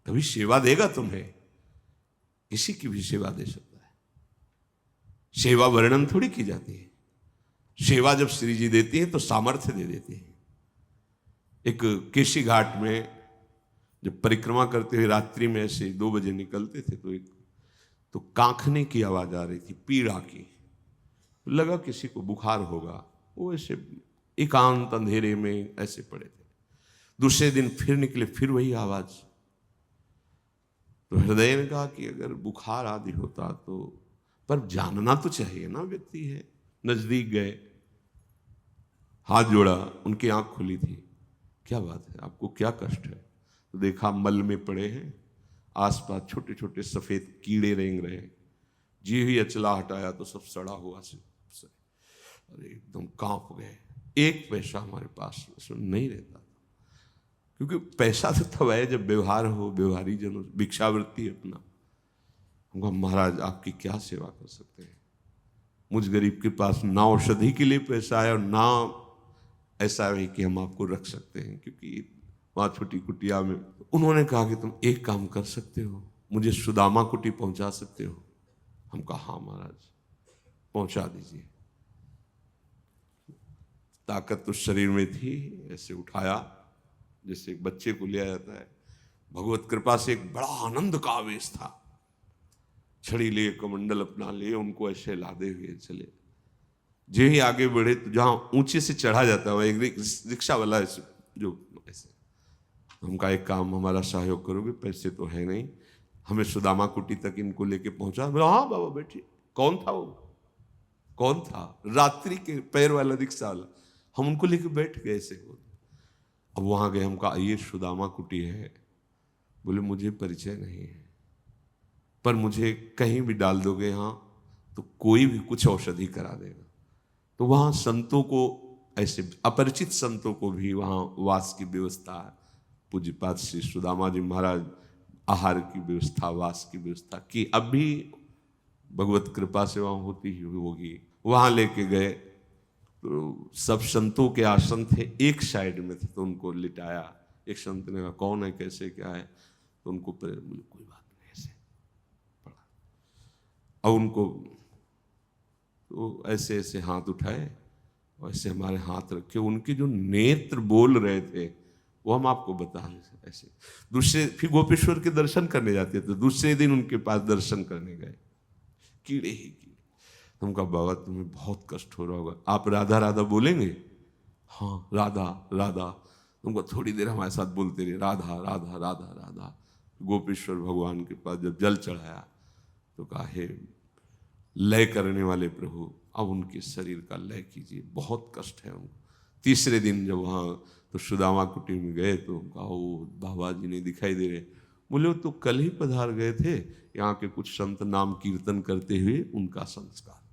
तभी सेवा देगा तुम्हें, किसी की भी सेवा दे सकता है। सेवा वर्णन थोड़ी की जाती है। सेवा जब श्री जी देती है तो सामर्थ्य दे देती है। एक केशी घाट में जब परिक्रमा करते हुए रात्रि में ऐसे 2 बजे निकलते थे तो कांखने की आवाज आ रही थी, पीड़ा की। लगा किसी को बुखार होगा, वो ऐसे एकांत अंधेरे में ऐसे पड़े थे। दूसरे दिन फिर निकले, फिर वही आवाज। तो हृदय ने कहा कि अगर बुखार आदि होता तो, पर जानना तो चाहिए ना व्यक्ति है। नजदीक गए, हाथ जोड़ा, उनकी आंख खुली थी। क्या बात है, आपको क्या कष्ट है? तो देखा मल में पड़े हैं, आसपास छोटे छोटे सफेद कीड़े रेंग रहे हैं। जी ही अचला हटाया तो सब सड़ा हुआ से अरे एकदम कांप गए। एक पैसा हमारे पास नहीं रहता, क्योंकि पैसा तो तब है जब व्यवहार हो, व्यवहारी जनों, भिक्षावृत्ति अपना। हमको महाराज आपकी क्या सेवा कर सकते हैं? मुझ गरीब के पास ना औषधि के लिए पैसा है और ना ऐसा है कि हम आपको रख सकते हैं, क्योंकि वहाँ छोटी कुटिया में। उन्होंने कहा कि तुम एक काम कर सकते हो, मुझे सुदामा कुटी पहुंचा सकते हो? हम कहा हाँ महाराज, पहुंचा दीजिए। ताकत तो शरीर में थी, ऐसे उठाया जैसे एक बच्चे को लिया जाता है। भगवत कृपा से एक बड़ा आनंद का आवेश था। छड़ी ले, कमंडल अपना ले, उनको ऐसे लादे हुए चले। जे ही आगे बढ़े तो जहां ऊंचे से चढ़ा जाता है, एक रिक्शा वाला ऐसे जो ऐसे, हमका एक काम हमारा सहयोग करोगे? पैसे तो है नहीं, हमें सुदामा कुटी तक इनको लेके पहुंचा। हाँ बाबा बैठिए। कौन था वो? कौन था? रात्रि के पैर वाला रिक्शा वाला। हम उनको लेके बैठ गए ऐसे। अब वहां गए, हम कहा ये सुदामा कुटी है। बोले मुझे परिचय नहीं है, पर मुझे कहीं भी डाल दोगे यहाँ तो कोई भी कुछ औषधि करा देगा। तो वहाँ संतों को, ऐसे अपरिचित संतों को भी वहाँ वास की व्यवस्था है। पूज्यपाद श्री सुदामा जी महाराज आहार की व्यवस्था, वास की व्यवस्था की। अब भी भगवत कृपा से वहाँ होती ही होगी। वहाँ लेके गए तो सब संतों के आसन थे, एक साइड में थे, तो उनको लिटाया। एक संत ने कहा कौन है, कैसे क्या है? तो उनको बोले कोई बात नहीं, ऐसे पड़ा। और उनको तो ऐसे ऐसे हाथ उठाए और ऐसे हमारे हाथ रखे। उनके जो नेत्र बोल रहे थे वो हम आपको बता रहे। ऐसे दूसरे फिर गोपेश्वर के दर्शन करने जाते थे, दूसरे दिन उनके पास दर्शन करने गए, कीड़े ही कीड़े। हम कहा बाबा तुम्हें बहुत कष्ट हो रहा होगा, आप राधा राधा बोलेंगे? हाँ राधा राधा। तुमको थोड़ी देर हमारे साथ बोलते रहे, राधा राधा राधा राधा। गोपेश्वर भगवान के पास जब जल चढ़ाया तो कहा हे लय करने वाले प्रभु, अब उनके शरीर का लय कीजिए, बहुत कष्ट है उनको। तीसरे दिन जब वहाँ तो सुदामा कुटी में गए तो कहा वो बाबा जी नहीं दिखाई दे रहे। बोले वो तो कल ही पधार गए थे, यहाँ के कुछ संत नाम कीर्तन करते हुए उनका संस्कार।